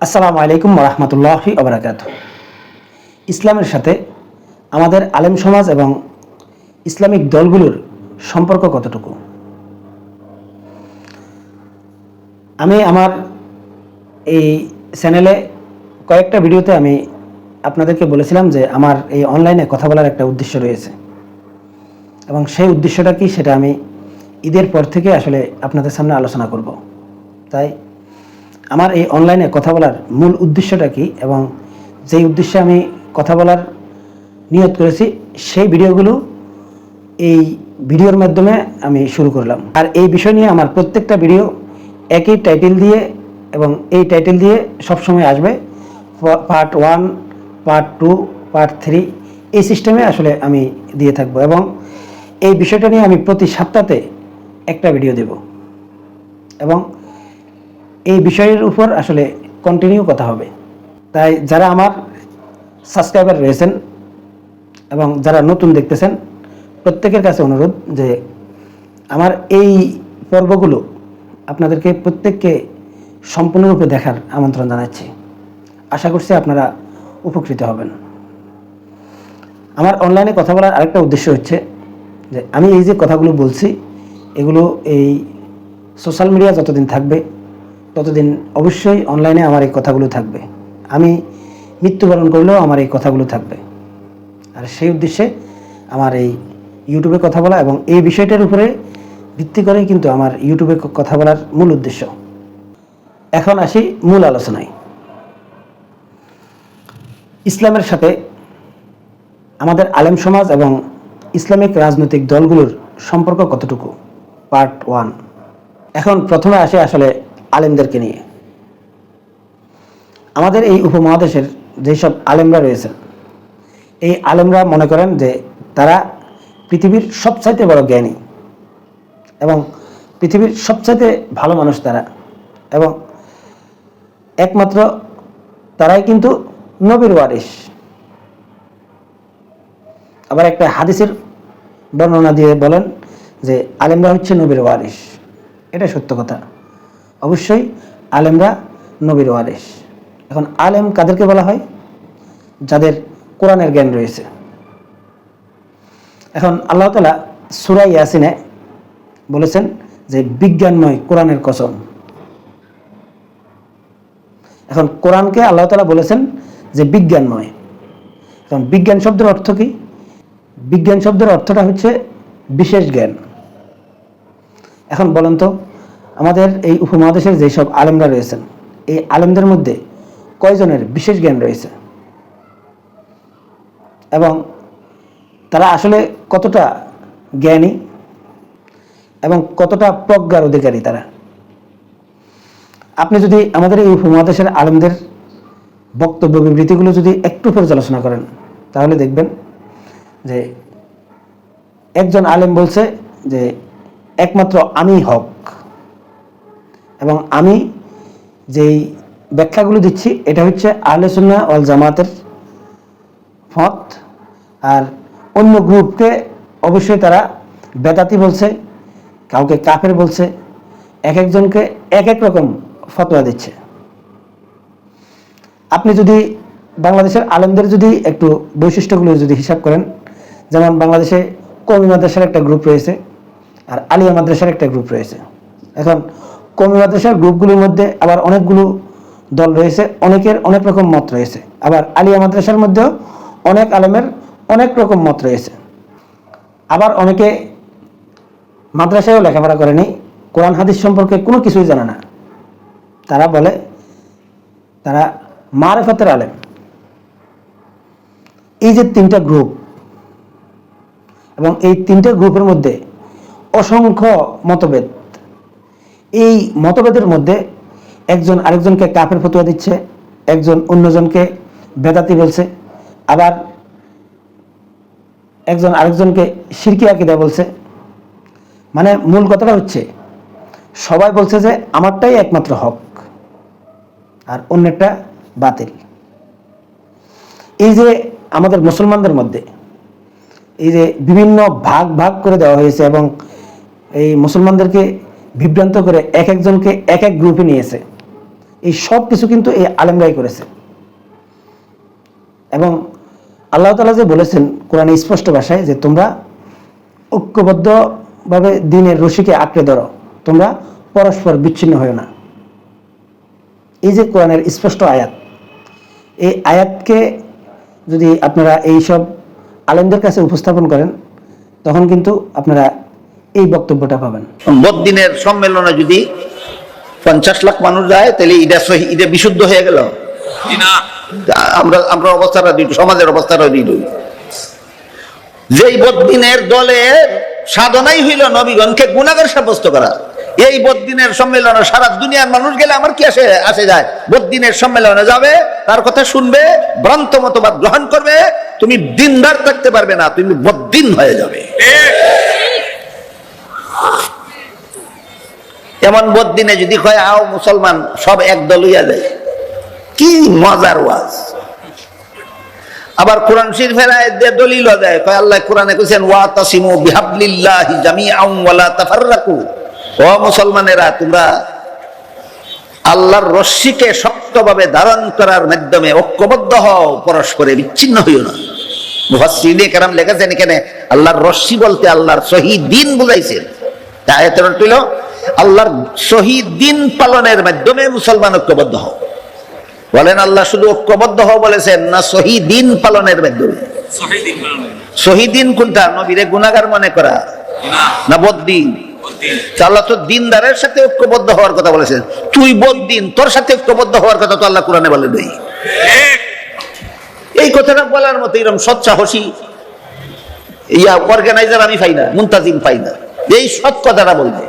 আসসালামু আলাইকুম ওয়া রাহমাতুল্লাহি ওয়া বারাকাতুহু। ইসলামের সাথে আমাদের আলেম সমাজ এবং ইসলামিক দলগুলোর সম্পর্ক কতটুকু? আমি আমার এই চ্যানেলে কয়েকটা ভিডিওতে আমি আপনাদেরকে বলেছিলাম যে আমার এই অনলাইনে কথা বলার একটা উদ্দেশ্য রয়েছে এবং সেই উদ্দেশ্যটা কি সেটা আমি ঈদের পর থেকে আসলে আপনাদের সামনে আলোচনা করব। তাই আমার এই অনলাইনে কথা বলার মূল উদ্দেশ্যটা কি এবং যেই উদ্দেশ্যে আমি কথা বলার নিয়ত করেছি সেই ভিডিওগুলো এই ভিডিওর মাধ্যমে আমি শুরু করলাম। আর এই বিষয় নিয়ে আমার প্রত্যেকটা ভিডিও একই টাইটেল দিয়ে এবং এই টাইটেল দিয়ে সবসময় আসবে, পার্ট 1, পার্ট 2, পার্ট 3 এই সিস্টেমে আসলে আমি দিয়ে থাকবো এবং এই বিষয়টা নিয়ে আমি প্রতি সপ্তাহে একটা ভিডিও দেব এবং এই বিষয়ের উপর আসলে কন্টিনিউ কথা হবে। তাই যারা আমার সাবস্ক্রাইবার রয়েছেন এবং যারা নতুন দেখতেছেন প্রত্যেকের কাছে অনুরোধ যে আমার এই পর্বগুলো আপনাদেরকে প্রত্যেককে সম্পূর্ণরূপে দেখার আমন্ত্রণ জানাচ্ছি। আশা করছি আপনারা উপকৃত হবেন। আমার অনলাইনে কথা বলার আরেকটা উদ্দেশ্য হচ্ছে যে আমি এই যে কথাগুলো বলছি এগুলো এই সোশ্যাল মিডিয়া যতদিন থাকবে ততদিন অবশ্যই অনলাইনে আমার এই কথাগুলো থাকবে। আমি মৃত্যুবরণ করলেও আমার এই কথাগুলো থাকবে। আর সেই উদ্দেশ্যে আমার এই ইউটিউবে কথা বলা এবং এই বিষয়টার উপরে ভিত্তি করেই কিন্তু আমার ইউটিউবে কথা বলার মূল উদ্দেশ্য। এখন আসি মূল আলোচনায়। ইসলামের সাথে আমাদের আলেম সমাজ এবং ইসলামিক রাজনৈতিক দলগুলোর সম্পর্ক কতটুকু, পার্ট 1। এখন প্রথমে আসে আসলে আলেমদেরকে নিয়ে। আমাদের এই উপমহাদেশের যেসব আলেমরা রয়েছেন এই আলেমরা মনে করেন যে তারা পৃথিবীর সবচাইতে বড় জ্ঞানী এবং পৃথিবীর সবচাইতে ভালো মানুষ তারা এবং একমাত্র তারাই কিন্তু নবীর ওয়ারিস। আবার একটা হাদিসের বর্ণনা দিয়ে বলেন যে আলেমরা হচ্ছে নবীর ওয়ারিস। এটা সত্য কথা, অবশ্যই আলেমরা নবীর ওয়ারিস। এখন আলেম কাদেরকে বলা হয়? যাদের কোরআনের জ্ঞান রয়েছে। এখন আল্লাহ তাআলা সূরা ইয়াসিনে বলেছেন যে বিজ্ঞানময় কোরআনের কসম। এখন কোরআনকে আল্লাহ তাআলা বলেছেন যে বিজ্ঞানময়। এখন বিজ্ঞান শব্দের অর্থ কি? বিজ্ঞান শব্দের অর্থটা হচ্ছে বিশেষ জ্ঞান। এখন বলেন তো আমাদের এই উপমহাদেশের যেসব আলেমরা রয়েছেন এই আলেমদের মধ্যে কয়জনের বিশেষ জ্ঞান রয়েছে এবং তারা আসলে কতটা জ্ঞানী এবং কতটা প্রজ্ঞার অধিকারী তারা? আপনি যদি আমাদের এই উপমহাদেশের আলেমদের বক্তব্য বিবৃতিগুলো যদি একটু পর্যালোচনা করেন তাহলে দেখবেন যে একজন আলেম বলছে যে একমাত্র আমি হক এবং আমি যেই ব্যাখ্যাগুলো দিচ্ছি এটা হচ্ছে আহলে সুন্নাহ ওয়াল জামাতের মত। আর অন্য গ্রুপকে অবশ্যই তারা বেদাতি বলছে, কাউকে কাফের বলছে, এক একজনকে এক এক রকম ফতোয়া দিচ্ছে। আপনি যদি বাংলাদেশের আলেমদের যদি একটু বৈশিষ্ট্যগুলো যদি হিসাব করেন, যেমন বাংলাদেশে কওমি মাদ্রাসার একটা গ্রুপ রয়েছে আর আলিয়া মাদ্রাসার একটা গ্রুপ রয়েছে। এখন কওমি মাদ্রাসার গ্রুপগুলোর মধ্যে আবার অনেকগুলো দল রয়েছে, অনেকের অনেক রকম মত রয়েছে। আবার আলিয়া মাদ্রাসার মধ্যেও অনেক আলেমের অনেক রকম মত রয়েছে। আবার অনেকে মাদ্রাসায়ও লেখাপড়া করেনি, কোরআন হাদিস সম্পর্কে কোনো কিছুই জানে না। তারা বলে তারা মারিফাতের আলেম। এই যে তিনটা গ্রুপ এবং এই তিনটা গ্রুপের মধ্যে অসংখ্য মতভেদ। এই মতভেদের মধ্যে একজন আরেকজনকে কাফের ফতোয়া দিচ্ছে, একজন অন্যজনকে বেদাতি বলছে, আবার একজন আরেকজনকে শিরকি আকীদা বলছে। মানে মূল কথাটা হচ্ছে সবাই বলছে যে আমারটাই একমাত্র হক আর অন্যটা বাতিল। এই যে আমাদের মুসলমানদের মধ্যে এই যে বিভিন্ন ভাগ ভাগ করে দেওয়া হয়েছে এবং এই মুসলমানদেরকে বিভ্রান্ত করে এক একজনকে এক এক গ্রুপে নিয়েছে, এই সব কিছু কিন্তু এই আলেমরাই করেছে। এবং আল্লাহ তাআলা যে বলেছেন কোরআনে স্পষ্ট ভাষায় যে তোমরা ঐক্যবদ্ধভাবে দ্বীনের রশিকে আঁকড়ে ধরো, তোমরা পরস্পর বিচ্ছিন্ন হও না। এই যে কোরআনের স্পষ্ট আয়াত, এই আয়াতকে যদি আপনারা এই সব আলেমদের কাছে উপস্থাপন করেন তখন কিন্তু আপনারা এই বক্তব্যটা পাবেন। বদ্দিনের সম্মেলনে যদি 50 লাখ মানুষ যায় তাহলে এটা বিশুদ্ধ হয়ে গেল না? আমরা অবস্থাটা দিই, সমাজের অবস্থাটা দিই। যেই বদ্দিনের দলে সাধনাই হইল নবীগণকে গুনাহগার সাব্যস্ত করা, এই বদ্দিনের সম্মেলনে সারা দুনিয়ার মানুষ গেলে আমার কি আসে যায়? বদ্দিনের সম্মেলনে যাবে, তার কথা শুনবে, ভ্রান্ত মতবাদ গ্রহণ করবে, তুমি দিনদার থাকতে পারবে না, তুমি বদ্দিন হয়ে যাবে। এমন বদ্দিনে যদি কয় আও মুসলমান, সব একদল হইয়া যায়, কি মজার ওয়াজ। আবার কোরআন শরীফের আয়াত দিয়ে দলিল দেয়, কয় আল্লাহ কোরআনে কইছেন ওয়াতাসিমু বিহাবলিল্লাহি জামিআন ওয়ালা তাফাররাকু। ও মুসলমানেরা, তোমরা আল্লাহর রশ্মিকে শক্তভাবে ধারণ করার মাধ্যমে ঐক্যবদ্ধ হও, পরস্পরে বিচ্ছিন্ন হইও না। মুফাসসিরিনে কেরাম লিখেছেন এখানে আল্লাহর রশ্মি বলতে আল্লাহর শহীদ দিন বুঝাইছেন। আয়াতের অর্থ হলো আল্লাহর শহীদ দিন পালনের মাধ্যমে মুসলমান ঐক্যবদ্ধ হও। বলেন আল্লাহ শুধু ঐক্যবদ্ধ হও বলেছেন না শহীদ দিন পালনের মাধ্যমে? শহীদ দিন কোনটা? নবীরে গুনাহগার মনে করা না বদ্দিন? আল্লাহ তো দিনদারের সাথে ঐক্যবদ্ধ হওয়ার কথা বলেছেন, তুই বদ্দিন, তোর সাথে ঐক্যবদ্ধ হওয়ার কথা তো আল্লাহ কোরআনে বলে নেই। এই কথাটা বলার মতো এরকম সৎসাহসী অর্গানাইজার আমি পাই না, মুনতাজিম পাই না, এই সৎ কথাটা বলবে।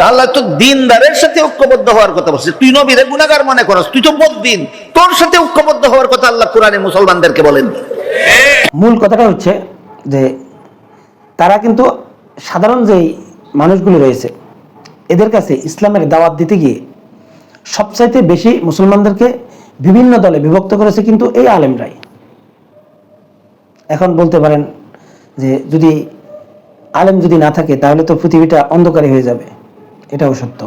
আল্লাহ তো দিনদারের সাথে ঐক্যবদ্ধ হওয়ার কথা বলছে, তুই নবীরে গুনাহগার মনে করস, তুই তো বদ্দিন, তোর সাথে ঐক্যবদ্ধ হওয়ার কথা আল্লাহ কোরআনে মুসলমানদেরকে বলেন। মূল কথাটা হচ্ছে যে তারা কিন্তু সাধারণ যেই মানুষগুলো রয়েছে এদের কাছে ইসলামের দাওয়াত দিতে গিয়ে সবচাইতে বেশি মুসলমানদেরকে বিভিন্ন দলে বিভক্ত করেছে কিন্তু এই আলেমরাই। এখন বলতে পারেন যে যদি আলেম যদি না থাকে তাহলে তো পৃথিবীটা অন্ধকারে হয়ে যাবে, এটাও সত্য।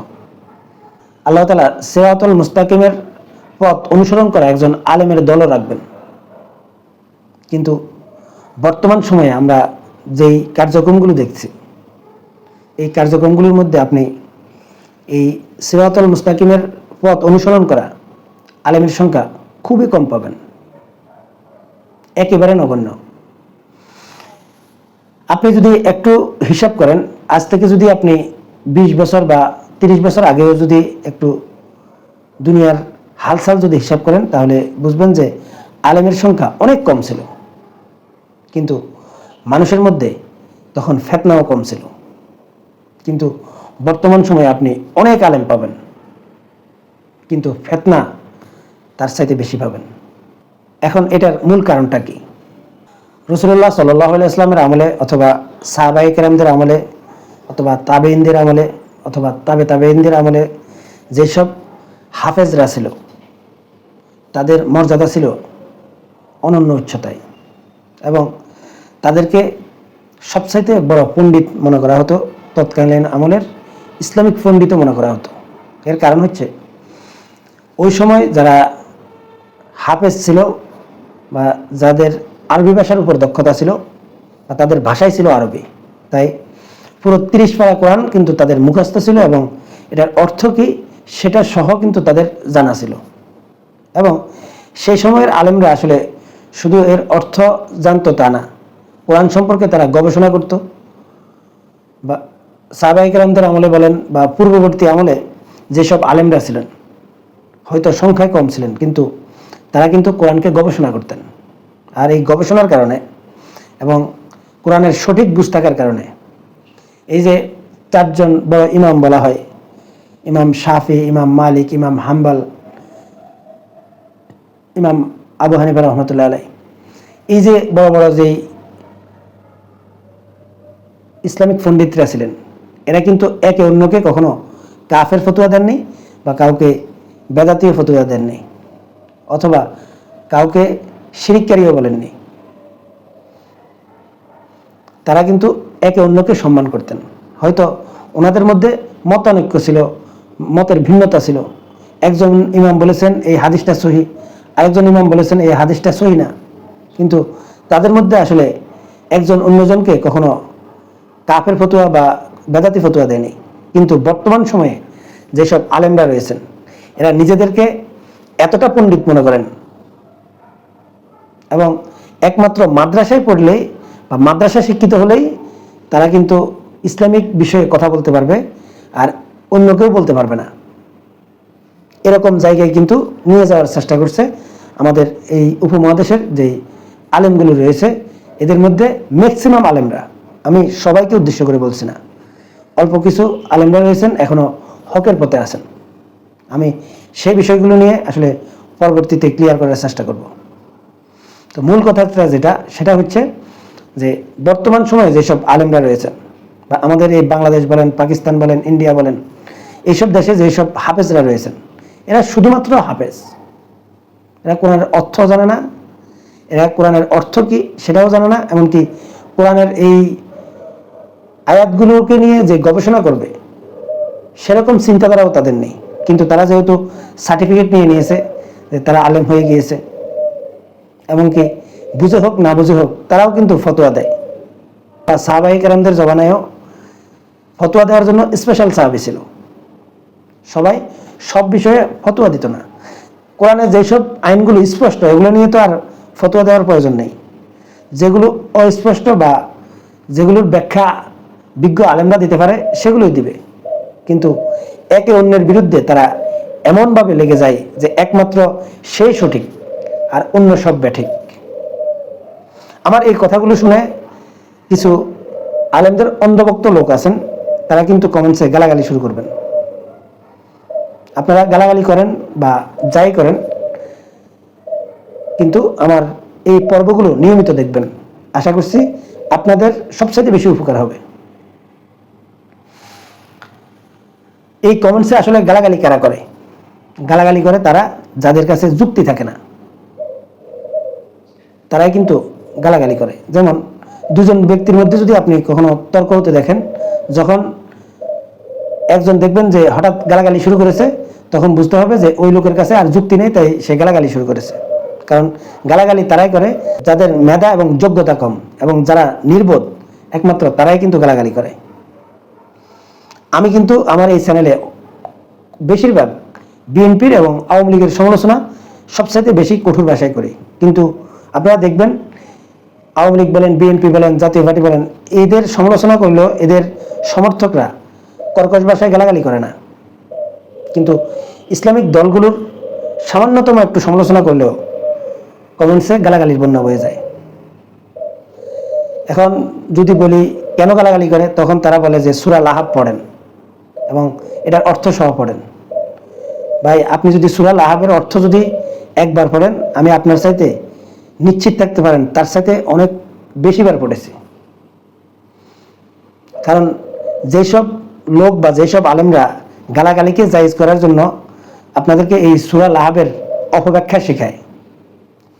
আল্লাহ তাআলা সিরাতুল মুস্তাকিমের পথ অনুসরণ করা একজন আলেমের দলও রাখবেন। কিন্তু বর্তমান সময়ে আমরা যেই কার্যক্রমগুলো দেখছি, এই কার্যক্রমগুলোর মধ্যে আপনি এই সিরাতুল মুস্তাকিমের পথ অনুসরণ করা আলেমের সংখ্যা খুবই কম পাবেন, একেবারে নগণ্য। আপনি যদি একটু হিসাব করেন, আজ থেকে যদি আপনি 20 বছর বা 30 বছর আগেও যদি একটু দুনিয়ার হালচাল যদি হিসাব করেন তাহলে বুঝবেন যে আলেমের সংখ্যা অনেক কম ছিল, কিন্তু মানুষের মধ্যে তখন ফিতনাও কম ছিল। কিন্তু বর্তমান সময়ে আপনি অনেক আলেম পাবেন, কিন্তু ফিতনা তার চাইতে বেশি পাবেন। এখন এটার মূল কারণটা কি? রাসূলুল্লাহ সাল্লাল্লাহু আলাইহি ওয়াসাল্লামের আমলে অথবা সাহাবায়ে কেরামদের আমলে অথবা তাবেঈনদের আমলে অথবা তাবেঈনদের আমলে যেসব হাফেজরা ছিল তাদের মর্যাদা ছিল অনন্য উচ্চতায়, এবং তাদেরকে সবচাইতে বড় পণ্ডিত মনে করা হতো, তৎকালীন আমলের ইসলামিক পণ্ডিতও মনে করা হতো। এর কারণ হচ্ছে ওই সময় যারা হাফেজ ছিল বা যাদের আরবি ভাষার উপর দক্ষতা ছিল বা তাদের ভাষাই ছিল আরবি, তাই পুরো 30 পারা কোরআন কিন্তু তাদের মুখস্থ ছিল এবং এটার অর্থ কি সেটা সহ কিন্তু তাদের জানা ছিল। এবং সেই সময়ের আলেমরা আসলে শুধু এর অর্থ জানতো তা না, কোরআন সম্পর্কে তারা গবেষণা করত। বা সাহাবায়ে কেরামদের আমলে বলেন বা পূর্ববর্তী আমলে যেসব আলেমরা ছিলেন হয়তো সংখ্যায় কম ছিলেন, কিন্তু তারা কিন্তু কোরআনকে গবেষণা করতেন। আর এই গবেষণার কারণে এবং কোরআনের সঠিক বুঝ থাকার কারণে এই যে 4 জন বড় ইমাম বলা হয়, ইমাম শাফি, ইমাম মালিক, ইমাম হাম্বল, ইমাম আবু হানিফা রহমতুল্লাহ আলাইহি, এই যে বড় বড় যেই ইসলামিক পণ্ডিতরা ছিলেন এরা কিন্তু একে অন্যকে কখনো কাফের ফতোয়া দেননি বা কাউকে বেদাতীয় ফতোয়া দেননি অথবা কাউকে শিরিককারীও বলেননি। তারা কিন্তু একে অন্যকে সম্মান করতেন। হয়তো ওনাদের মধ্যে মতানৈক্য ছিল, মতের ভিন্নতা ছিল, একজন ইমাম বলেছেন এই হাদিসটা সহি, আরেকজন ইমাম বলেছেন এই হাদিসটা সহি না, কিন্তু তাদের মধ্যে আসলে একজন অন্যজনকে কখনো কাফের ফতোয়া বা বেদাতি ফতোয়া দেয়নি। কিন্তু বর্তমান সময়ে যেসব আলেমরা রয়েছেন এরা নিজেদেরকে এতটা পণ্ডিত মনে করেন এবং একমাত্র মাদ্রাসায় পড়লেই বা মাদ্রাসা শিক্ষিত হলেই তারা কিন্তু ইসলামিক বিষয়ে কথা বলতে পারবে আর অন্য কেউ বলতে পারবে না, এরকম জায়গায় কিন্তু নিয়ে যাওয়ার চেষ্টা করছে আমাদের এই উপমহাদেশের যে আলেমগুলো রয়েছে। এদের মধ্যে ম্যাক্সিমাম আলেমরা, আমি সবাইকে উদ্দেশ্য করে বলছি না, অল্প কিছু আলেমরা রয়েছেন এখনো হকের পথে আছেন। আমি সেই বিষয়গুলো নিয়ে আসলে পরবর্তীতে ক্লিয়ার করার চেষ্টা করব। তো মূল কথাটা যেটা, সেটা হচ্ছে যে বর্তমান সময়ে যেসব আলেমরা রয়েছেন বা আমাদের এই বাংলাদেশ বলেন, পাকিস্তান বলেন, ইন্ডিয়া বলেন, এইসব দেশে যেসব হাফেজরা রয়েছেন এরা শুধুমাত্র হাফেজ, এরা কোরআনের অর্থ জানে না, এরা কোরআনের অর্থ কি সেটাও জানে না, এমনকি কোরআনের এই আয়াতগুলোকে নিয়ে যে গবেষণা করবে সেরকম চিন্তাধারাও তাদের নেই। কিন্তু তারা যেহেতু সার্টিফিকেট নিয়ে নিয়েছে যে তারা আলেম হয়ে গিয়েছে, এমনকি বুঝে হোক না বুঝে হোক তারাও কিন্তু ফতোয়া দেয়। আর সাহাবায়ে কেরামদের জমানায়ও ফতোয়া দেওয়ার জন্য স্পেশাল সাহাবী ছিল, সবাই সব বিষয়ে ফতোয়া দিত না। কোরআনে যেসব আইনগুলো স্পষ্ট এগুলো নিয়ে তো আর ফতোয়া দেওয়ার প্রয়োজন নেই, যেগুলো অস্পষ্ট বা যেগুলোর ব্যাখ্যা বিজ্ঞ আলেমরা দিতে পারে সেগুলোই দিবে। কিন্তু একে অন্যের বিরুদ্ধে তারা এমনভাবে লেগে যায় যে একমাত্র সেই সঠিক আর অন্য সব ব্যাঠিক। আমার এই কথাগুলো শুনে কিছু আলেমদের অন্ধভক্ত লোক আছেন, তারা কিন্তু কমেন্টসে গালাগালি শুরু করবেন। আপনারা গালাগালি করেন বা যাই করেন, কিন্তু আমার এই পর্বগুলো নিয়মিত দেখবেন, আশা করছি আপনাদের সবচেয়ে বেশি উপকার হবে। এই কমেন্টসে আসলে গালাগালি কারা করে? গালাগালি করে তারা যাদের কাছে যুক্তি থাকে না, তারাই কিন্তু গালাগালি করে। যেমন দুজন ব্যক্তির মধ্যে যদি আপনি কখনো তর্ক হতে দেখেন, যখন একজন দেখবেন যে হঠাৎ গালাগালি শুরু করেছে, তখন বুঝতে হবে যে ওই লোকের কাছে আর যুক্তি নেই, তাই সে গালাগালি শুরু করেছে। কারণ গালাগালি তারাই করে যাদের মেধা এবং যোগ্যতা কম, এবং যারা নির্বোধ একমাত্র তারাই কিন্তু গালাগালি করে। আমি কিন্তু আমার এই চ্যানেলে বেশিরভাগ বিএনপির এবং আওয়ামী লীগের সমালোচনা সবচাইতে বেশি কঠোর ভাষায় করি, কিন্তু আপনারা দেখবেন আওয়ামী লীগ বলেন, বিএনপি বলেন, জাতীয় পার্টি বলেন, এদের সমালোচনা করলেও এদের সমর্থকরা কর্কশ ভাষায় গালাগালি করে না। কিন্তু ইসলামিক দলগুলোর সামান্যতম একটু সমালোচনা করলেও কমেন্টসে গালাগালির বন্যা বয়ে যায়। এখন যদি বলি কেন গালাগালি করে, তখন তারা বলে যে সূরা লাহাব পড়েন এবং এটার অর্থ সহ পড়েন। ভাই, আপনি যদি সূরা লাহাবের অর্থ যদি একবার পড়েন, আমি আপনার চাইতে নিশ্চিত থাকতে পারেন তার সাথে অনেক বেশিবার পড়েছি। কারণ যেসব লোক বা যেসব আলেমরা গালাগালিকে জায়েজ করার জন্য আপনাদেরকে এই সূরা লাহাবের অপব্যাখ্যা শেখায়,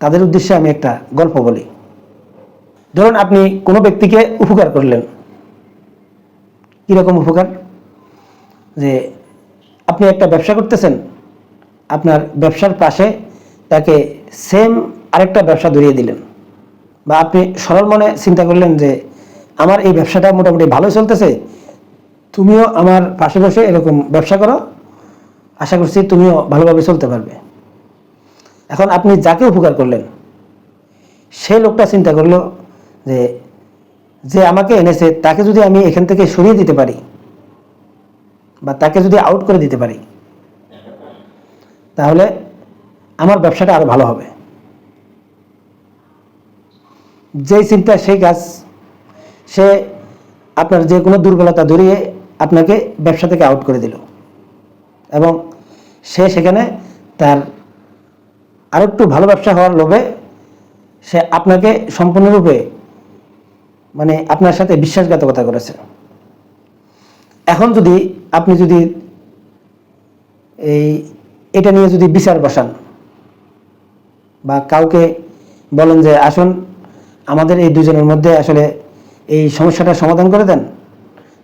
তাদের উদ্দেশ্যে আমি একটা গল্প বলি। ধরুন আপনি কোনো ব্যক্তিকে উপকার করলেন। কীরকম উপকার? যে আপনি একটা ব্যবসা করতেছেন, আপনার ব্যবসার পাশে তাকে সেম আরেকটা ব্যবসা ধরিয়ে দিলেন, বা আপনি সরল মনে চিন্তা করলেন যে আমার এই ব্যবসাটা মোটামুটি ভালোই চলতেছে, তুমিও আমার পাশে বসে এরকম ব্যবসা করো, আশা করছি তুমিও ভালোভাবে চলতে পারবে। এখন আপনি যাকে উপকার করলেন, সেই লোকটা চিন্তা করলো যে যে আমাকে এনেছে তাকে যদি আমি এখান থেকে সরিয়ে দিতে পারি বা তাকে যদি আউট করে দিতে পারি, তাহলে আমার ব্যবসাটা আরো ভালো হবে। যেই চিন্তা সেই কাজ, সে আপনার যে কোনো দুর্বলতা ধরিয়ে আপনাকে ব্যবসা থেকে আউট করে দিল, এবং সে সেখানে তার আরো একটু ভালো ব্যবসা হওয়ার লোভে সে আপনাকে সম্পূর্ণরূপে মানে আপনার সাথে বিশ্বাসঘাতকতা করেছে। এখন যদি আপনি যদি এটা নিয়ে যদি বিচার বসান বা কাউকে বলেন যে আসুন আমাদের এই দুজনের মধ্যে আসলে এই সমস্যাটা সমাধান করে দেন,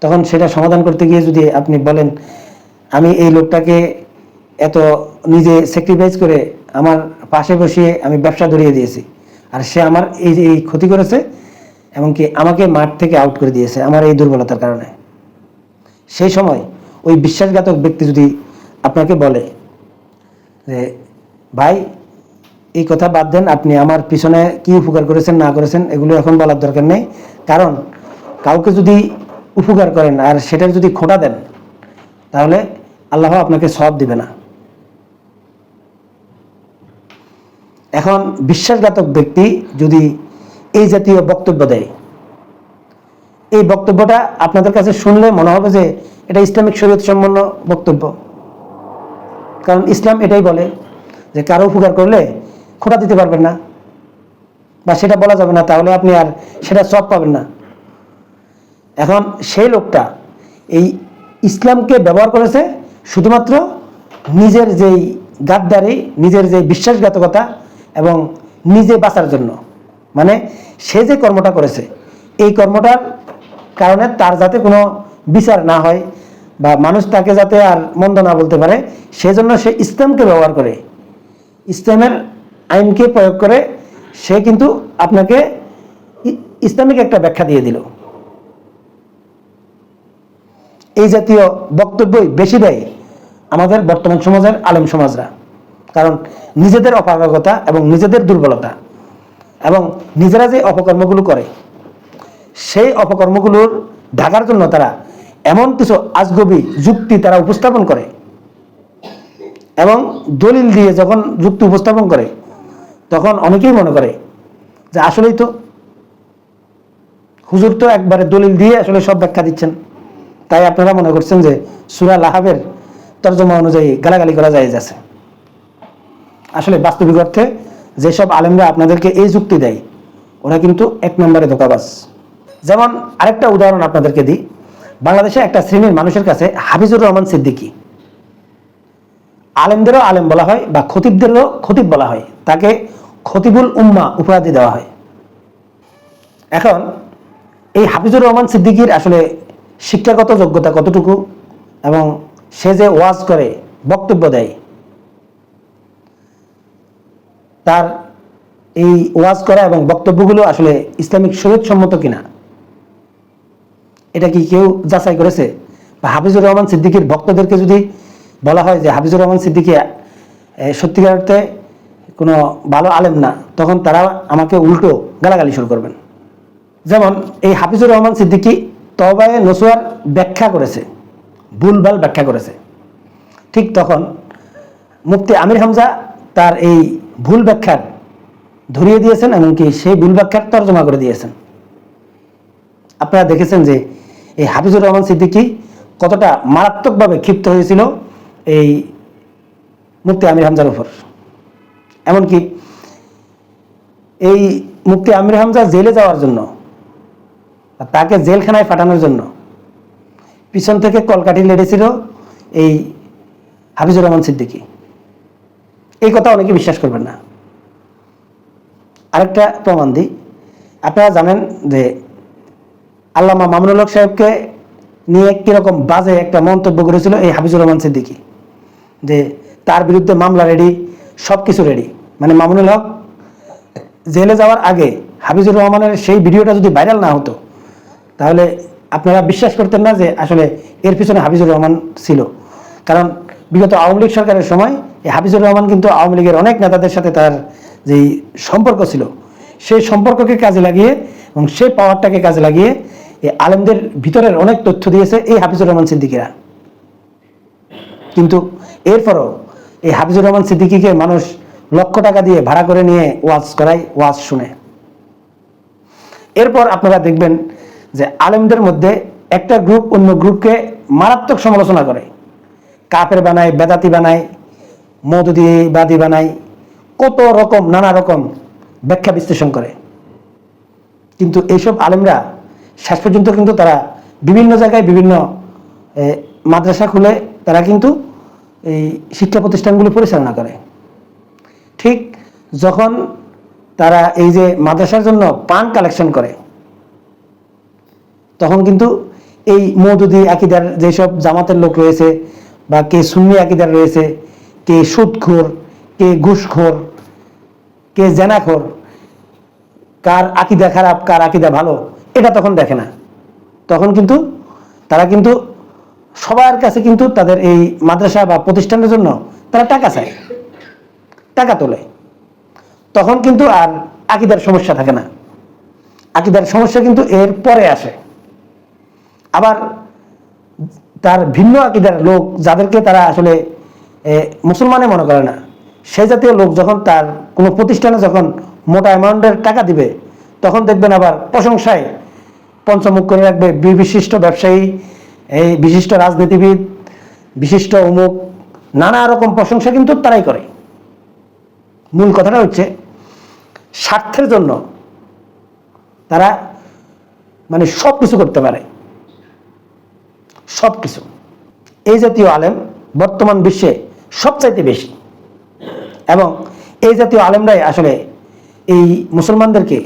তখন সেটা সমাধান করতে গিয়ে যদি আপনি বলেন আমি এই লোকটাকে এত নিজে স্যাক্রিফাইস করে আমার পাশে বসিয়ে আমি ব্যবসা ধরিয়ে দিয়েছি, আর সে আমার এই ক্ষতি করেছে, এমনকি আমাকে মাঠ থেকে আউট করে দিয়েছে আমার এই দুর্বলতার কারণে। সেই সময় ওই বিশ্বাসঘাতক ব্যক্তি যদি আপনাকে বলে যে ভাই এই কথা বাদ দেন, আপনি আমার পিছনে কি উপকার করেছেন না করেছেন এগুলো এখন বলার দরকার নেই, কারণ কাউকে যদি উপকার করেন আর সেটার যদি খোঁটা দেন তাহলে আল্লাহ আপনাকে সওয়াব দিবে না। এখন বিশ্বাসঘাতক ব্যক্তি যদি এই জাতীয় বক্তব্য দেয়, এই বক্তব্যটা আপনাদের কাছে শুনলে মনে হবে যে এটা ইসলামিক শরীয়ত সম্পন্ন বক্তব্য, কারণ ইসলাম এটাই বলে যে কারো উপকার করলে খোঁটা দিতে পারবেন না বা সেটা বলা যাবে না, তাহলে আপনি আর সেটা সওয়াব পাবেন না। এখন সেই লোকটা এই ইসলামকে ব্যবহার করেছে শুধুমাত্র নিজের যেই গাদ্দারি, নিজের যে বিশ্বাসঘাতকতা এবং নিজে বাঁচার জন্য, মানে সে যে কর্মটা করেছে এই কর্মটার কারণে তার যাতে কোনো বিচার না হয় বা মানুষ তাকে যাতে আর মন্দ না বলতে পারে, সেজন্য সে ইসলামকে ব্যবহার করে, ইসলামের আইনকে প্রয়োগ করে সে কিন্তু আপনাকে ইসলামিক একটা ব্যাখ্যা দিয়ে দিল। এই জাতীয় বক্তব্যই বেশি দেয় আমাদের বর্তমান সমাজের আলেম সমাজরা, কারণ নিজেদের অপারগতা এবং নিজেদের দুর্বলতা এবং নিজেরা যে অপকর্মগুলো করে সেই অপকর্মগুলোর ঢাকার জন্য তারা এমন কিছু আজগবি যুক্তি তারা উপস্থাপন করে এবং দলিল দিয়ে যখন যুক্তি উপস্থাপন করে তখন অনেকেই মনে করে যে আসলেই তো হুজুর তো একবারে দলিল দিয়ে আসলে সব ব্যাখ্যা দিচ্ছেন, তাই আপনারা মনে করছেন যে সূরা লাহাবের তর্জমা অনুযায়ী গালাগালি করা যায় যাচ্ছে। আসলে বাস্তবিক অর্থে যেসব আলেমরা আপনাদেরকে এই যুক্তি দেয় ওরা কিন্তু এক নম্বরে ধোঁকাবাজ। যেমন আরেকটা উদাহরণ আপনাদেরকে দিই, বাংলাদেশে একটা শ্রেণীর মানুষের কাছে হাফিজুর রহমান সিদ্দিকী, আলেমদেরও আলেম বলা হয় বা খতিবদেরও খতিব বলা হয়, তাকে খতিবুল উম্মাহ উপাধি দেওয়া হয়। এখন এই হাফিজুর রহমান সিদ্দিকীর আসলে শিক্ষাগত যোগ্যতা কতটুকু এবং সে যে ওয়াজ করে বক্তব্য দেয় তার এই ওয়াজ করা এবং বক্তব্যগুলো আসলে ইসলামিক শরীয়ত সম্মত কিনা এটা কি কেউ যাচাই করেছে? বা হাফিজুর রহমান সিদ্দিকীর ভক্তদেরকে যদি বলা হয় যে হাফিজুর রহমান সিদ্দিকী সত্যিকার অর্থে কোনো ভালো আলেম না, তখন তারা আমাকে উল্টো গালাগালি শুরু করবেন। যেমন এই হাফিজুর রহমান সিদ্দিকী তওবায়ে নসুয়ার ব্যাখ্যা করেছে, ভুলভাল ব্যাখ্যা করেছে, ঠিক তখন মুফতি আমির হামজা তার এই ভুল ব্যাখ্যার ধরিয়ে দিয়েছেন, এমনকি সেই ভুল ব্যাখ্যার তর্জমা করে দিয়েছেন। আপনারা দেখেছেন যে এই হাফিজুর রহমান সিদ্দিকী কতটা মারাত্মকভাবে ক্ষিপ্ত হয়েছিল এই মুফতি আমির হামজার উপর। এমনকি এই মুফতি আমির হামজা জেলে যাওয়ার জন্য, তাকে জেলখানায় পাঠানোর জন্য পিছন থেকে কলকাঠি লেড়েছিল এই হাফিজুর রহমান সিদ্দিকী। এই কথা অনেকে বিশ্বাস করবেন না। আরেকটা প্রমাণ দিই, আপনারা জানেন যে আল্লামা মামুনুল হক সাহেবকে নিয়ে কিরকম বাজে একটা মন্তব্য করেছিল এই হাফিজুর রহমান সিদ্দিকী, যে তার বিরুদ্ধে মামলা রেডি, সব কিছু রেডি। মানে মামুনুল হক জেলে যাওয়ার আগে হাফিজুর রহমানের সেই ভিডিওটা যদি ভাইরাল না হতো তাহলে আপনারা বিশ্বাস করতেন না যে আসলে এর পিছনে হাফিজুর রহমান ছিল। কারণ বিগত আওয়ামী লীগ সরকারের সময় এই হাফিজুর রহমান কিন্তু আওয়ামী লীগের অনেক নেতাদের সাথে তার যেই সম্পর্ক ছিল সেই সম্পর্ককে কাজে লাগিয়ে এবং সেই পাওয়ারটাকে কাজে লাগিয়ে এই আলেমদের ভিতরের অনেক তথ্য দিয়েছে এই হাফিজুর রহমান সিদ্দিকীরা। কিন্তু এরপরও এই হাফিজুর রহমান সিদ্দিকীকে মানুষ লক্ষ টাকা দিয়ে ভাড়া করে নিয়ে ওয়াজ করায়, ওয়াজ শুনে। এরপর আপনারা দেখবেন যে আলেমদের মধ্যে একটা গ্রুপ অন্য গ্রুপকে মারাত্মক সমালোচনা করে, কাফের বানায়, বেদাতি বানায়, মওদুদীবাদী বানায়, কত রকম নানা রকম ব্যাখ্যা বিশ্লেষণ করে। কিন্তু এইসব আলেমরা শেষ পর্যন্ত কিন্তু তারা বিভিন্ন জায়গায় বিভিন্ন মাদ্রাসা খুলে তারা কিন্তু এই শিক্ষা প্রতিষ্ঠানগুলো পরিচালনা করে। ঠিক যখন তারা এই যে মাদ্রাসার জন্য পান কালেকশন করে তখন কিন্তু এই মওদুদী আকীদার যেসব জামাতের লোক রয়েছে বা কে সুন্নি আকীদার রয়েছে কে সুদখোর, কে ঘুষখোর, কে জেনাখোর, কার আকীদা খারাপ, কার আকীদা ভালো, এটা তখন দেখে না। তখন কিন্তু তারা কিন্তু সবার কাছে কিন্তু তাদের এই মাদ্রাসা বা প্রতিষ্ঠানের জন্য তারা টাকা চায়, টাকা তোলে। তখন কিন্তু আর আকীদার সমস্যা থাকে না, আকীদার সমস্যা কিন্তু এর পরে আসে। আবার তার ভিন্ন আকীদার লোক, যাদেরকে তারা আসলে মুসলমানে মনে করে না, সেই জাতীয় লোক যখন তার কোনো প্রতিষ্ঠানে যখন মোটা অ্যামাউন্টের টাকা দিবে, তখন দেখবেন আবার প্রশংসায় পঞ্চমুখ করে রাখবে। বিশিষ্ট ব্যবসায়ী, এই বিশিষ্ট রাজনীতিবিদ, বিশিষ্ট অমুক, নানা রকম প্রশংসা কিন্তু তারাই করে। মূল কথাটা হচ্ছে স্বার্থের জন্য তারা মানে সব কিছু করতে পারে, সব কিছু। এই জাতীয় আলেম বর্তমান বিশ্বে সবচাইতে বেশি, এবং এই জাতীয় আলেমরাই আসলে এই মুসলমানদেরকে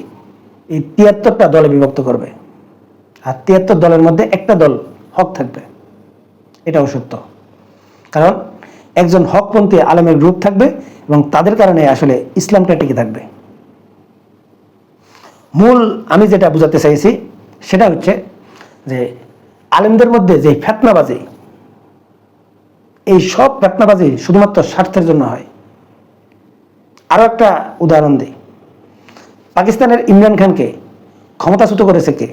এই ৭৩টা দলে বিভক্ত করবে। আর ৭৩ দলের মধ্যে একটা দল হক থাকবে, এটাও সত্য। কারণ একজন হকপন্থী আলেমের গ্রুপ থাকবে এবং তাদের কারণে আসলে ইসলামটা টিকে থাকবে। মূল আমি যেটা বোঝাতে চাইছি সেটা হচ্ছে যে আলেমদের মধ্যে যে ফিতনাবাজি, এই সব ফিতনাবাজি শুধুমাত্র স্বার্থের জন্য হয়। আরো একটা উদাহরণ দিই। পাকিস্তানের ইমরান খানকে ক্ষমতাচ্যুত করেছে কে?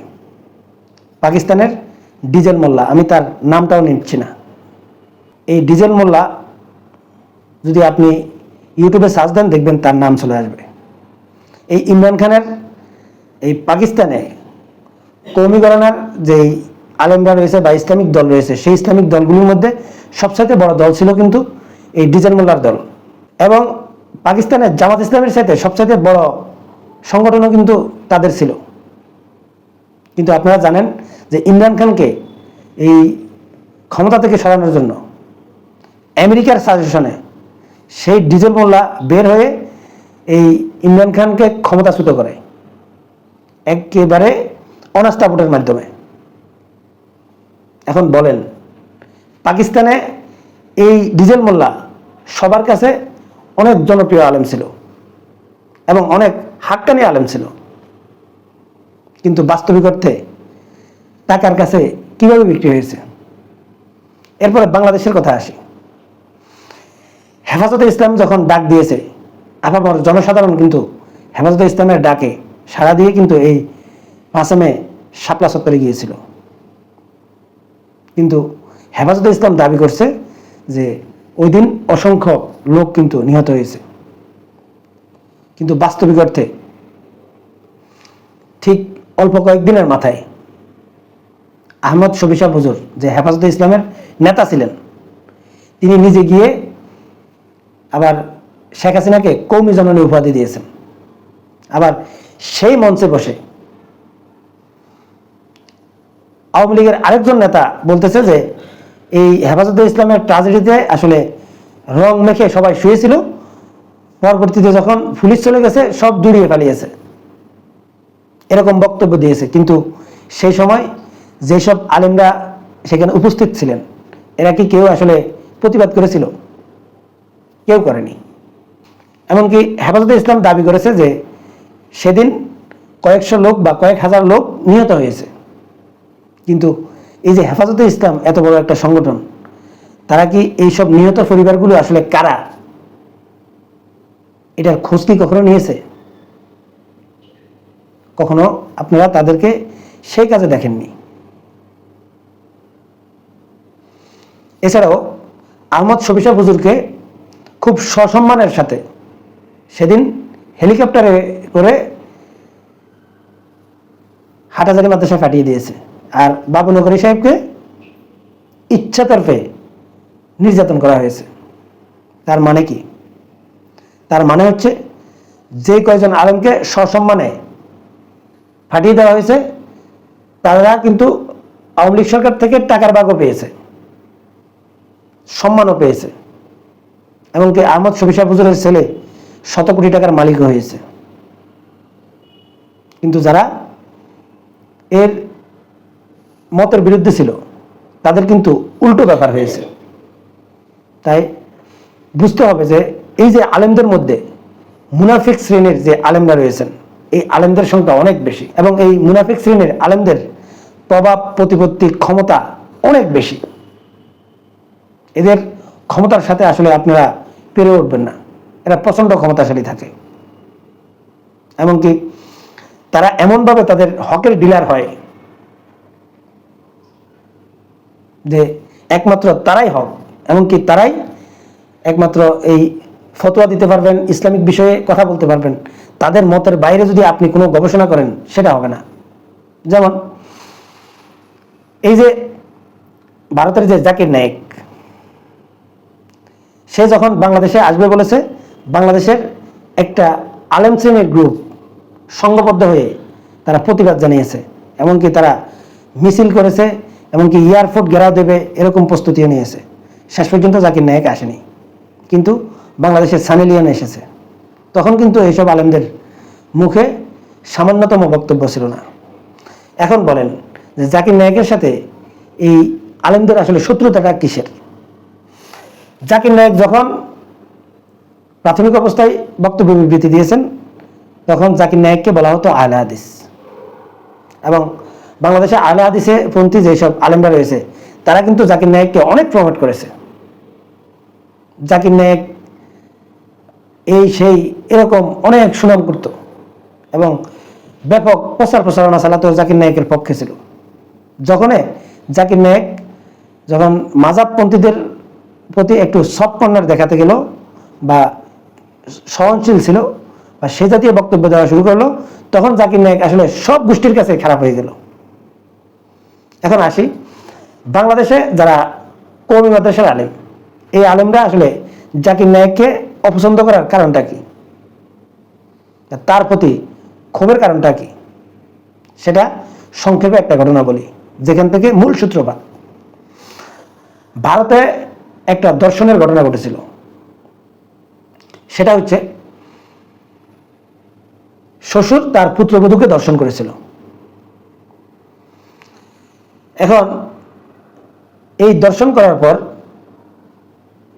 পাকিস্তানের ডিজেল মোল্লা, আমি তার নামটাও নিচ্ছি না। এই ডিজেল মোল্লা যদি আপনি ইউটিউবে সার্চ দেন, দেখবেন তার নাম চলে আসবে। এই ইমরান খানের এই পাকিস্তানে কওমি ঘরানার যেই আলেমরা রয়েছে বা ইসলামিক দল রয়েছে, সেই ইসলামিক দলগুলোর মধ্যে সবচাইতে বড় দল ছিল কিন্তু এই ডিজেল মোল্লার দল। এবং পাকিস্তানের জামাত ইসলামের সাথে সবচাইতে বড় সংগঠনও কিন্তু তাদের ছিল। কিন্তু আপনারা জানেন যে ইমরান খানকে এই ক্ষমতা থেকে সরানোর জন্য আমেরিকার সাজেশনে সেই ডিজেল মোল্লা বের হয়ে এই ইমরান খানকে ক্ষমতাচ্যুত করে একেবারে অনাস্থা ভোটের মাধ্যমে। এখন বলেন, পাকিস্তানে এই ডিজেল মোল্লা সবার কাছে অনেক জনপ্রিয় আলেম ছিল এবং অনেক হাক্কানি আলেম ছিল, কিন্তু বাস্তবিক অর্থে টাকার কাছে কিভাবে বিক্রি হয়েছে। এরপরে বাংলাদেশের কথা আসি। হেফাজতে ইসলাম যখন ডাক দিয়েছে, আপামর জনসাধারণ কিন্তু হেফাজতে ইসলামের ডাকে সাড়া দিয়ে কিন্তু এই ৫ মে শাপলা চত্বরে গিয়েছিল। কিন্তু হেফাজতে ইসলাম দাবি করছে যে ওই দিন অসংখ্য লোক কিন্তু নিহত হয়েছে, কিন্তু বাস্তবিক অর্থে ঠিক অল্প কয়েকদিনের মাথায় আহমদ শফি সাহেব হুজুর, যে হেফাজতে ইসলামের নেতা ছিলেন, তিনি নিজে গিয়ে আবার শেখ হাসিনাকে কওমি জননী উপাধি দিয়েছেন। আবার সেই মঞ্চে বসে আওয়ামী লীগের আরেকজন নেতা বলতেছে যে এই হেফাজতে ইসলামের ট্রাজেডিতে আসলে রং মেখে সবাই শুয়েছিল, পরবর্তীতে যখন পুলিশ চলে গেছে সব দূরিয়ে পালিয়েছে, এরকম বক্তব্য দিয়েছে। কিন্তু সেই সময় যেসব আলেমরা সেখানে উপস্থিত ছিলেন, এরা কি কেউ আসলে প্রতিবাদ করেছিল? কেউ করেনি। এমনকি হেফাজতে ইসলাম দাবি করেছে যে সেদিন কয়েকশো লোক বা কয়েক হাজার লোক নিহত হয়েছে। কিন্তু এই যে হেফাজতে ইসলাম এত বড় একটা সংগঠন, তারা কি এইসব নিহত পরিবারগুলো আসলে কারা, এটার খোঁজ কি কখনো নিয়েছে? কখনো আপনারা তাদেরকে সেই কাজে দেখেননি। এছাড়াও আহমদ শফি সাহেব হুজুরকে খুব সসম্মানের সাথে সেদিন হেলিকপ্টারে করে হাটাজারি মাদ্রাসায় পাঠিয়ে দিয়েছে, আর বাবু নগরী সাহেবকে ইচ্ছাতরফে নির্যাতন করা হয়েছে। তার মানে কি? তার মানে হচ্ছে যে কয়জন আলেমকে সসম্মানে পাঠিয়ে দেওয়া হয়েছে, তারা কিন্তু আওয়ামী লীগ সরকার থেকে টাকার ভাগও পেয়েছে, সম্মানও পেয়েছে। এমনকি আহমদ শফি সাহেব হুজুরের ছেলে শত কোটি টাকার মালিকও হয়েছে। কিন্তু যারা এর মতের বিরুদ্ধে ছিল, তাদের কিন্তু উল্টো ব্যাপার হয়েছে। তাই বুঝতে হবে যে এই যে আলেমদের মধ্যে মুনাফিক শ্রেণীর যে আলেমরা রয়েছেন, এই আলেমদের সংখ্যা অনেক বেশি এবং এই মুনাফিক শ্রেণীর আলেমদের প্রভাব প্রতিপত্তি ক্ষমতা অনেক বেশি। এদের ক্ষমতার সাথে আসলে আপনারা পেরে উঠবেন না। এরা প্রচন্ড ক্ষমতাশালী থাকে, এমনকি তারা এমনভাবে তাদের হকের ডিলার হয় যে একমাত্র তারাই হক, এমনকি তারাই একমাত্র এই ফতোয়া দিতে পারবেন, ইসলামিক বিষয়ে কথা বলতে পারবেন। তাদের মতের বাইরে যদি আপনি কোনো গবেষণা করেন সেটা হবে না। যেমন এই যে ভারতের যে জাকির নায়েক, সে যখন বাংলাদেশে আসবে বলেছে, বাংলাদেশের একটা আলেম শ্রেণীর গ্রুপ সংঘবদ্ধ হয়ে তারা প্রতিবাদ জানিয়েছে, এমনকি তারা মিছিল করেছে, এমনকি এয়ারপোর্ট ঘেরাও দেবে এরকম প্রস্তুতিও নিয়েছে। শেষ পর্যন্ত জাকির নায়েক আসেনি, কিন্তু বাংলাদেশের সানি লিওন এসেছে। তখন কিন্তু এইসব আলেমদের মুখে সামান্যতম বক্তব্য ছিল না। এখন বলেন যে জাকির নায়েকের সাথে এই আলেমদের আসলে শত্রুতাটা কিসের? জাকির নায়েক যখন প্রাথমিক অবস্থায় বক্তব্য বিবৃতি দিয়েছেন, তখন জাকির নায়েককে বলা হতো আহলে হাদিস, এবং বাংলাদেশে আহলে হাদিসে পন্থী যেসব আলেমরা রয়েছে তারা কিন্তু জাকির নায়েককে অনেক প্রমোট করেছে। জাকির নায়েক এই সেই এরকম অনেক সুনাম করত এবং ব্যাপক প্রচারণা চালাতো জাকির নায়েকের পক্ষে ছিল। জাকির নায়েক যখন মাযহাবপন্থীদের প্রতি একটু সফট কর্নার দেখাতে গেল বা সহনশীল ছিল বা সে জাতীয় বক্তব্য দেওয়া শুরু করলো, তখন জাকির নায়েক আসলে সব গোষ্ঠীর কাছে খারাপ হয়ে গেল। এখন আসি, বাংলাদেশে যারা কওমি মাদ্রাসার আলেম, এই আলেমরা আসলে জাকির নায়েককে অপছন্দ করার কারণটা কি, তার প্রতি ক্ষোভের কারণটা কি, সেটা সংক্ষেপে একটা ঘটনা বলি, যেখান থেকে মূল সূত্রপাত। ভারতে একটা দর্শনের ঘটনা ঘটেছিল। সেটা হচ্ছে শ্বশুর তার পুত্রবধূকে দর্শন করেছিল। এখন এই দর্শন করার পর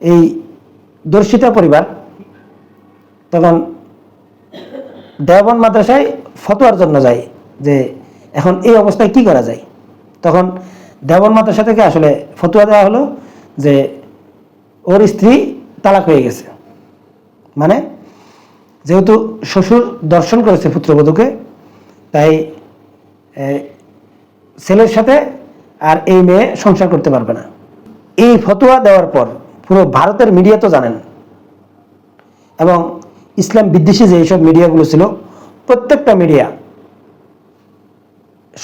এই দর্শিতা পরিবার তখন দেওবন্দ মাদ্রাসায় ফতোয়ার জন্য যায় যে এখন এই অবস্থায় কি করা যায়। তখন দেওবন্দ মাদ্রাসা থেকে আসলে ফতোয়া দেওয়া হলো যে ওর স্ত্রী তালাক হয়ে গেছে, মানে যেহেতু শ্বশুর দর্শন করেছে পুত্রবধূকে, তাই ছেলের সাথে আর এই মেয়ে সংসার করতে পারবে না। এই ফতোয়া দেওয়ার পর পুরো ভারতের মিডিয়া তো জানেন, এবং ইসলাম বিদ্বেষী যে এইসব মিডিয়াগুলো ছিল প্রত্যেকটা মিডিয়া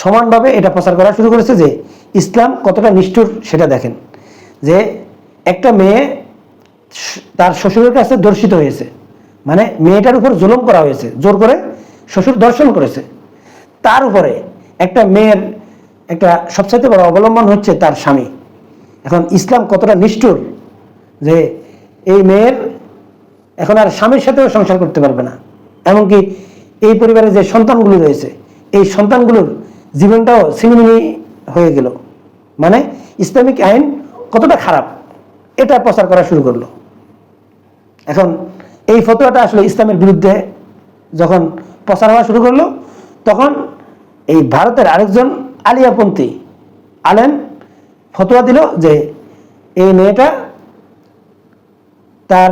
সমানভাবে এটা প্রচার করা শুরু করেছে যে ইসলাম কতটা নিষ্ঠুর সেটা দেখেন। যে একটা মেয়ে তার শ্বশুরের কাছে দর্শিত হয়েছে, মানে মেয়েটার উপর জুলুম করা হয়েছে, জোর করে শ্বশুর দর্শন করেছে, তার উপরে একটা মেয়ের একটা সবচাইতে বড় অবলম্বন হচ্ছে তার স্বামী। এখন ইসলাম কতটা নিষ্ঠুর যে এই মেয়ের এখন আর স্বামীর সাথেও সংসার করতে পারবে না, এমনকি এই পরিবারে যে সন্তানগুলো রয়েছে এই সন্তানগুলোর জীবনটাও ছিনিমিনি হয়ে গেল। মানে ইসলামিক আইন কতটা খারাপ এটা প্রচার করা শুরু করলো। এখন এই ফতোয়াটা আসলে ইসলামের বিরুদ্ধে যখন প্রচার হওয়া শুরু করলো, তখন এই ভারতের আরেকজন আলিয়াপন্থী আলেম ফতোয়া দিল যে এই মেয়েটা তার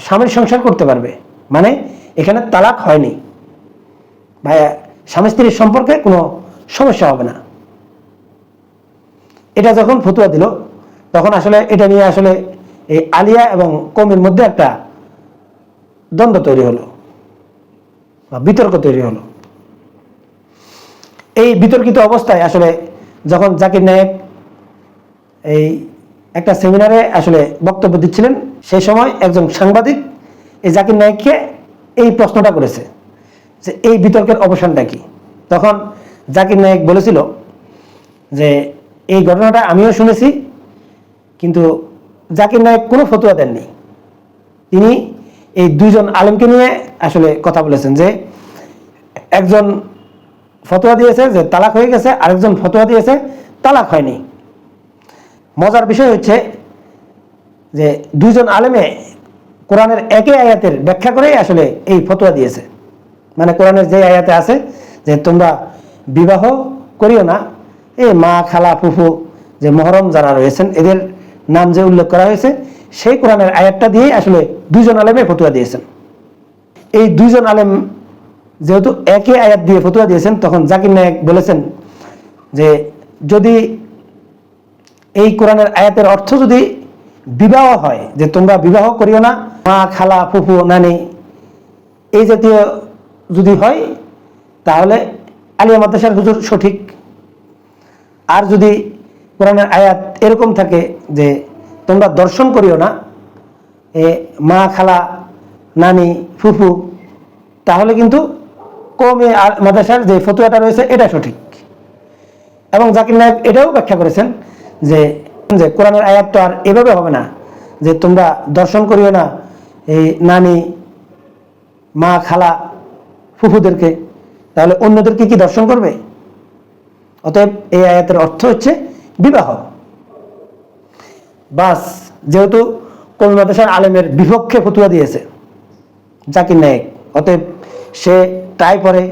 স্বামীর সংসার করতে পারবে, মানে এখানে তালাক হয়নি, ভাইয়া স্বামী স্ত্রীর সম্পর্কে কোনো সমস্যা হবে না। এটা যখন ফতোয়া দিল, তখন আসলে এটা নিয়ে আসলে এই আলিয়া এবং কওমের মধ্যে একটা দ্বন্দ্ব তৈরি হলো বা বিতর্ক তৈরি হলো। এই বিতর্কিত অবস্থায় আসলে যখন জাকির নায়েক এই একটা সেমিনারে আসলে বক্তব্য দিচ্ছিলেন, সেই সময় একজন সাংবাদিক এই জাকির নায়েককে এই প্রশ্নটা করেছে যে এই বিতর্কের অবসানটা কি। তখন জাকির নায়েক বলেছিল যে এই ঘটনাটা আমিও শুনেছি, কিন্তু জাকির নায়েক কোনো ফতোয়া দেননি। তিনি এই দুইজন আলেমকে নিয়ে আসলে কথা বলেছেন যে একজন ফতোয়া দিয়েছে যে তালাক হয়ে গেছে, আরেকজন ফতোয়া দিয়েছে তালাক হয়নি। মজার বিষয় হচ্ছে যে দুইজন আলেমে কোরআনের একই আয়াতের ব্যাখ্যা করেই আসলে এই ফতোয়া দিয়েছে। মানে কোরআনের যে আয়াতে আছে যে তোমরা বিবাহ করিও না, এই মা, খালা, ফুফু, যে মহরম যারা রয়েছেন এদের নাম যে উল্লেখ করা হয়েছে, সেই কোরআনের আয়াতটা দিয়েই আসলে দুইজন আলেমে ফতোয়া দিয়েছেন। এই দুইজন আলেম যেহেতু একই আয়াত দিয়ে ফতোয়া দিয়েছেন, তখন জাকির নায়েক বলেছেন যে যদি এই কোরআনের আয়াতের অর্থ যদি বিবাহ হয়, যে তোমরা বিবাহ করিও না, মা, খালা, ফুফু, নানি এই জাতীয় যদি হয়, তাহলে আলিয়া মাদ্রাসার হুজুর সঠিক। আর যদি কোরআনের আয়াত এরকম থাকে যে তোমরা দর্শন করিও না, মা, খালা, নানি, ফুফু, তাহলে কিন্তু কওমি মাদ্রাসার যে ফতোয়াটা রয়েছে এটা সঠিক। এবং জাকির নায়েক এটাও ব্যাখ্যা করেছেন যে কোরআনের আয়াত তো আর এভাবে হবে না যে তোমরা দর্শন করিও না এই নানি, মা, খালা, ফুফুদেরকে, তাহলে অন্যদেরকে কি দর্শন করবে? অতএব এই আয়াতের অর্থ হচ্ছে বিবাহ। বাস, যেহেতু কওমি মাদ্রাসার আলেমের বিপক্ষে ফতোয়া দিয়েছে জাকির নায়েক, অতএব সে টাই পরে,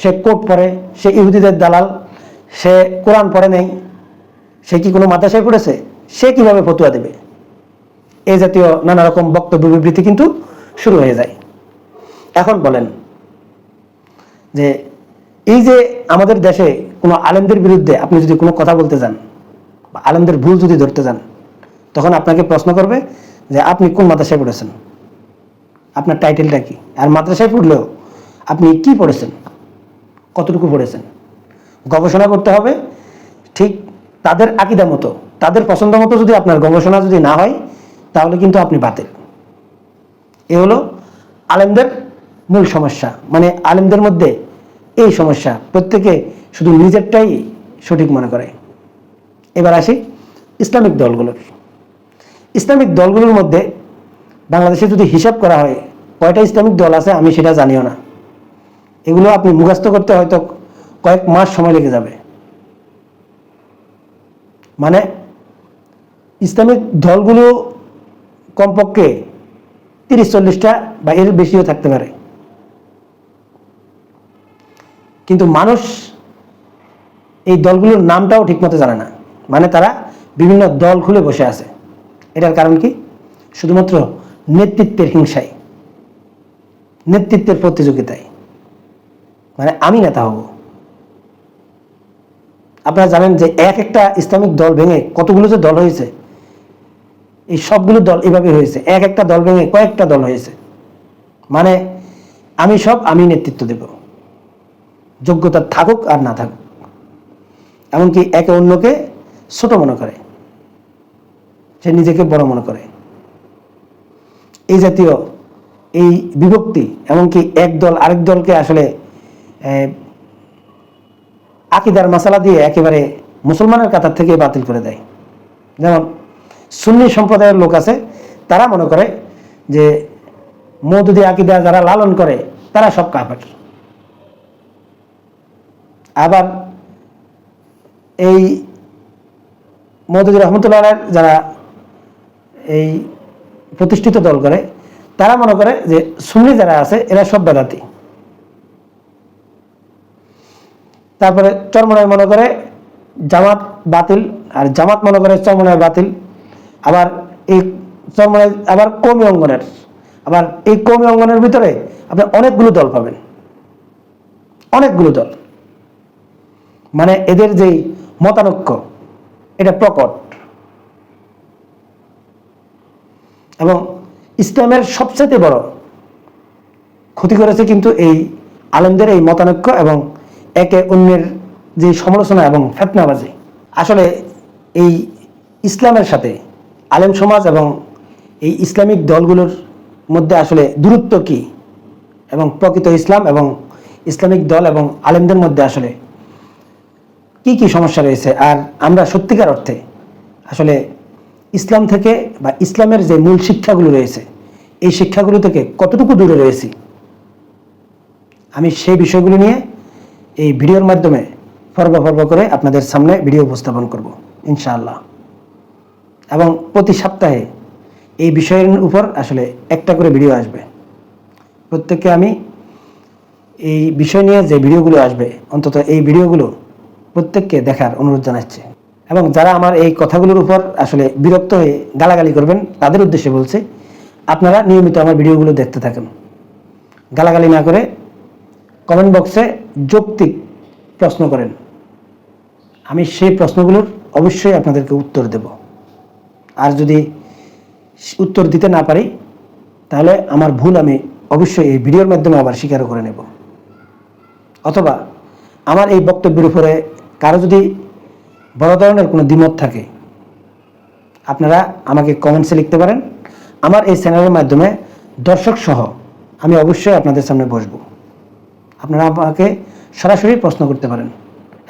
সে কোট পরে, সে ইহুদিদের দালাল, সে কোরআন পড়ে নেই, সে কি কোনো মাদ্রাসায় পড়েছে? সে কিভাবে ফতোয়া দেবে? এই জাতীয় নানা রকম বক্তব্য বিবৃতি কিন্তু শুরু হয়ে যায়। এখন বলেন যে এই যে আমাদের দেশে কোনো আলেমদের বিরুদ্ধে আপনি যদি কোনো কথা বলতে যান বা আলেমদের ভুল যদি ধরতে যান, তখন আপনাকে প্রশ্ন করবে যে আপনি কোন মাদ্রাসায় পড়েছেন, আপনার টাইটেলটা কি, আর মাদ্রাসায় পড়লেও আপনি কি পড়েছেন, কতটুকু পড়েছেন। গবেষণা করতে হবে ঠিক তাদের আকীদা মতো, তাদের পছন্দ মতো। যদি আপনার গবেষণা যদি না হয়, তাহলে কিন্তু আপনি বাতিল। এ হলো আলেমদের মূল সমস্যা। মানে আলেমদের মধ্যে এই সমস্যা, প্রত্যেকে শুধু নিজেরটাই সঠিক মনে করে। এবার আসি ইসলামিক দলগুলোর। ইসলামিক দলগুলোর মধ্যে বাংলাদেশে যদি হিসাব করা হয় কয়টা ইসলামিক দল আছে আমি সেটা জানিও না। এগুলো আপনি মুখস্থ করতে হয়তো কয়েক মাস সময় লেগে যাবে। মানে ইসলামিক দলগুলো কমপক্ষে 30-40টা বা এর বেশিও থাকতে পারে, কিন্তু মানুষ এই দলগুলোর নামটাও ঠিকমতো জানে না। মানে তারা বিভিন্ন দল খুলে বসে আছে। এটার কারণ কি? শুধুমাত্র নেতৃত্বের হিংসায়, নেতৃত্বের প্রতিযোগিতায়। মানে আমি নেতা হব। আপনারা জানেন যে এক একটা ইসলামিক দল ভেঙে কতগুলো যে দল হয়েছে, এই সবগুলো দল এভাবে হয়েছে। এক একটা দল ভেঙে কয়েকটা দল হয়েছে। মানে আমি সব, আমি নেতৃত্ব দেব, যোগ্যতা থাকুক আর না থাকুক। এমনকি একে অন্যকে ছোট মনে করে, সে নিজেকে বড় মনে করে। এই জাতীয় এই বিভক্তি, এমনকি এক দল আরেক দলকে আসলে আকীদার মাসালা দিয়ে একেবারে মুসলমানের কাতার থেকে বাতিল করে দেয়। যেমন সুন্নি সম্প্রদায়ের লোক আছে, তারা মনে করে যে মওদুদি আকীদা যারা লালন করে তারা সব কাফের। আবার এই মওদুদি রহমতুল্লাহ আলাইহির যারা এই প্রতিষ্ঠিত দল করে, তারা মনে করে যে সুন্নি যারা আছে এরা সব বেদাতি। তারপরে চরমনায় মনে করে জামাত বাতিল, আর জামাত মনে করে চরমনায় বাতিল। আবার এই চরমনায় আবার কওমি অঙ্গনের, আবার এই কওমি অঙ্গনের ভিতরে আপনি অনেকগুলো দল পাবেন, অনেকগুলো দল। মানে এদের যেই মতানৈক্য এটা প্রকট। এবং ইসলামের সবচেয়ে বড় ক্ষতি করেছে কিন্তু এই আলেমদের এই মতানৈক্য এবং একে অন্যের যে সমালোচনা এবং ফিতনাবাজি। আসলে এই ইসলামের সাথে আলেম সমাজ এবং এই ইসলামিক দলগুলোর মধ্যে আসলে দূরত্ব কি, এবং প্রকৃত ইসলাম এবং ইসলামিক দল এবং আলেমদের মধ্যে আসলে কি কি সমস্যা রয়েছে, আর আমরা সত্যিকার অর্থে আসলে ইসলাম থেকে বা ইসলামের যে মূল শিক্ষাগুলো রয়েছে এই শিক্ষাগুলো থেকে কতটুকু দূরে রয়েছি, আমি সেই বিষয়গুলো নিয়ে এই ভিডিওর মাধ্যমে পর্ব করে আপনাদের সামনে ভিডিও উপস্থাপন করব ইনশাআল্লাহ। এবং প্রতি সপ্তাহে এই বিষয়ের উপর আসলে একটা করে ভিডিও আসবে। প্রত্যেককে আমি এই বিষয় নিয়ে যে ভিডিওগুলো আসবে, অন্তত এই ভিডিওগুলো প্রত্যেককে দেখার অনুরোধ জানাচ্ছি। এবং যারা আমার এই কথাগুলোর উপর আসলে বিরক্ত হয়ে গালাগালি করবেন, তাদের উদ্দেশ্যে বলছি, আপনারা নিয়মিত আমার ভিডিওগুলো দেখতে থাকেন। গালাগালি না করে কমেন্ট বক্সে যৌক্তিক প্রশ্ন করেন, আমি সেই প্রশ্নগুলোর অবশ্যই আপনাদেরকে উত্তর দেব। আর যদি উত্তর দিতে না পারি, তাহলে আমার ভুল আমি অবশ্যই এই ভিডিওর মাধ্যমে আবার স্বীকার করে নেব। অথবা আমার এই বক্তব্যের উপরে কারো যদি বড় ধরনের কোনো দ্বিমত থাকে, আপনারা আমাকে কমেন্টসে লিখতে পারেন। আমার এই চ্যানেলের মাধ্যমে দর্শক সহ আমি অবশ্যই আপনাদের সামনে বসব। আপনারা আমাকে সরাসরি প্রশ্ন করতে পারেন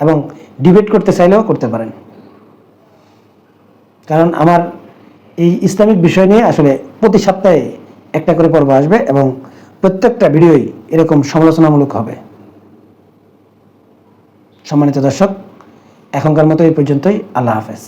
এবং ডিবেট করতে চাইলেও করতে পারেন। কারণ আমার এই ইসলামিক বিষয় নিয়ে আসলে প্রতি সপ্তাহে একটা করে পর্ব আসবে এবং প্রত্যেকটা ভিডিওই এরকম সমালোচনামূলক হবে। সম্মানিত দর্শক, এখনকার মতো এই পর্যন্তই। আল্লাহ হাফেজ।